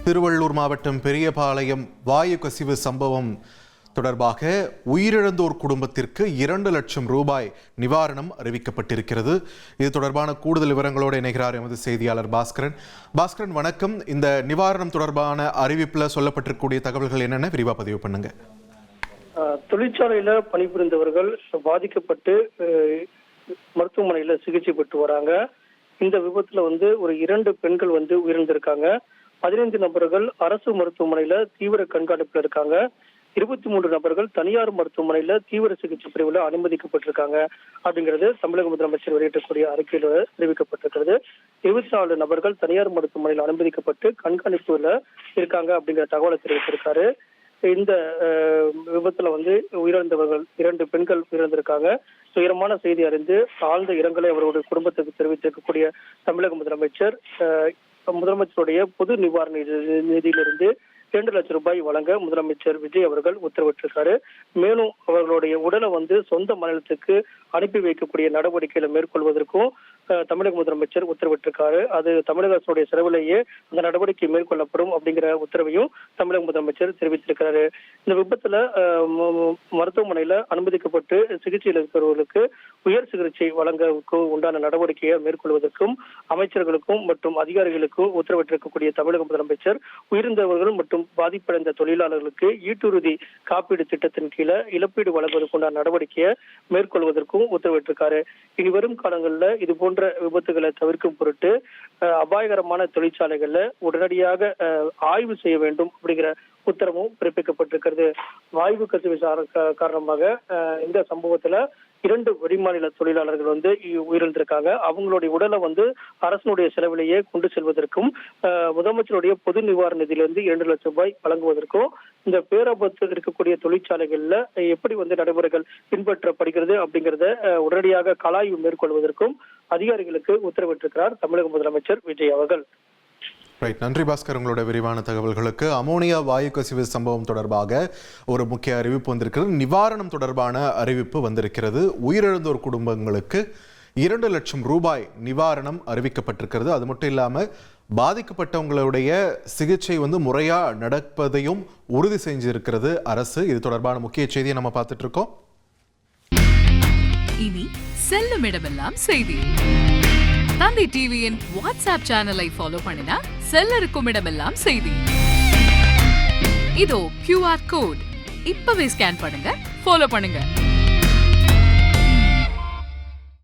திருவள்ளூர் மாவட்டம் பெரியபாளையம் வாயு கசிவு சம்பவம் தொடர்பாக உயிரிழந்தோர் குடும்பத்திற்கு 2 லட்சம் ரூபாய் நிவாரணம் அறிவிக்கப்பட்டிருக்கிறது. இது தொடர்பான கூடுதல் விவரங்களோடு இணைகிறார் எமது செய்தியாளர் பாஸ்கரன். வணக்கம். இந்த நிவாரணம் தொடர்பான அறிவிப்பில் சொல்லப்பட்டிருக்கக்கூடிய தகவல்கள் என்னென்ன விரிவாக பதிவு பண்ணுங்க. தொழிற்சாலையில பணிபுரிந்தவர்கள் பாதிக்கப்பட்டு மருத்துவமனையில சிகிச்சை பெற்று வராங்க. இந்த விபத்துல ஒரு 2 பெண்கள் உயிரிழந்திருக்காங்க. 15 நபர்கள் அரசு மருத்துவமனையில தீவிர கண்காணிப்புல இருக்காங்க. 23 நபர்கள் தனியார் மருத்துவமனையில தீவிர சிகிச்சை பிரிவுல அனுமதிக்கப்பட்டிருக்காங்க அப்படிங்கிறது தமிழக முதலமைச்சர் வெளியிட்டக்கூடிய அறிக்கையில தெரிவிக்கப்பட்டிருக்கிறது. 24 நபர்கள் தனியார் மருத்துவமனையில் அனுமதிக்கப்பட்டு கண்காணிப்புல இருக்காங்க அப்படிங்கிற தகவலை தெரிவித்திருக்காரு. இந்த விபத்துல உயிரிழந்தவர்கள் 2 பெண்கள் உயிரிழந்திருக்காங்க. துயரமான செய்தி அறிந்து ஆழ்ந்த இரங்கலை அவருடைய குடும்பத்துக்கு தெரிவித்திருக்கக்கூடிய தமிழக முதலமைச்சருடைய பொது நிவாரண நிதியிலிருந்து 2 லட்சம் ரூபாய் வழங்க முதலமைச்சர் விஜய் அவர்கள் உத்தரவிட்டிருக்காரு. மேலும் அவர்களுடைய உடலை சொந்த மாநிலத்துக்கு அனுப்பி வைக்கக்கூடிய நடவடிக்கைகளை மேற்கொள்வதற்கும் தமிழக முதலமைச்சர் உத்தரவிட்டிருக்காரு. அது தமிழக அரசுடைய செலவிலேயே அந்த நடவடிக்கை மேற்கொள்ளப்படும் அப்படிங்கிற உத்தரவையும் தமிழக முதலமைச்சர் தெரிவித்திருக்கிறாரு. இந்த விபத்துல மருத்துவமனையில அனுமதிக்கப்பட்டு சிகிச்சையில் இருக்கிறவர்களுக்கு உயர் சிகிச்சை வழங்க உண்டான நடவடிக்கையை மேற்கொள்வதற்கும் அமைச்சர்களுக்கும் மற்றும் அதிகாரிகளுக்கும் உத்தரவிட்டிருக்கக்கூடிய தமிழக முதலமைச்சர் உயிரிழந்தவர்கள் மற்றும் பாதிப்படைந்த தொழிலாளர்களுக்கு ஈட்டுறுதி காப்பீடு திட்டத்தின் கீழே இழப்பீடு வழங்குவதற்குண்டான நடவடிக்கையை மேற்கொள்வதற்கும் உத்தரவிட்டிருக்காரு. இனி வரும் காலங்களில் இது போன்ற விபத்துகளை தவிர்க்கும் பொருட்டு அபாயகரமான தொழிற்சாலைகள்ல உடனடியாக ஆய்வு செய்ய வேண்டும் அப்படிங்கிற உத்தரவும் பிறப்பிக்கப்பட்டிருக்கிறது. வாயு கசிவு காரணமாக இந்த சம்பவத்துல 2 வெளிமாநில தொழிலாளர்கள் உயிரிழந்திருக்காங்க. அவங்களுடைய உடலை அரசனுடைய செலவிலேயே கொண்டு செல்வதற்கும் முதலமைச்சருடைய பொது நிவாரண நிதியிலிருந்து 2 லட்சம் ரூபாய் வழங்குவதற்கும் இந்த பேராபத்து இருக்கக்கூடிய தொழிற்சாலைகள்ல எப்படி நடைமுறைகள் பின்பற்றப்படுகிறது அப்படிங்கிறத உடனடியாக கலாய்வு மேற்கொள்வதற்கும் அதிகாரிகளுக்கு உத்தரவிட்டிருக்கிறார் தமிழக முதலமைச்சர் விஜய் அவர்கள். நன்றி பாஸ்கர், உங்களோட விரிவான தகவல்களுக்கு. அமோனியா வாயு கசிவு சம்பவம் தொடர்பாக ஒரு முக்கிய அறிவிப்பு வந்திருக்கிறது. நிவாரணம் தொடர்பான அறிவிப்பு வந்திருக்கிறது. உயிரிழந்தோர் குடும்பங்களுக்கு 2 லட்சம் ரூபாய் நிவாரணம் அறிவிக்கப்பட்டிருக்கிறது. அது மட்டும் இல்லாமல் பாதிக்கப்பட்டவங்களுடைய சிகிச்சை முறையா நடப்பதையும் உறுதி செஞ்சிருக்கிறது அரசு. இது தொடர்பான முக்கிய செய்தியை நம்ம பார்த்துட்டு இருக்கோம். இனி செல்லும் இடமெல்லாம் செய்தி. தந்தை டிவியின் வாட்ஸ்அப் சேனலை ஃபாலோ பண்ணினா செல்ல இருக்கும் இடமெல்லாம் செய்தி. இதோ QR கோட் இப்பவே ஸ்கேன் பண்ணுங்க, ஃபாலோ பண்ணுங்க.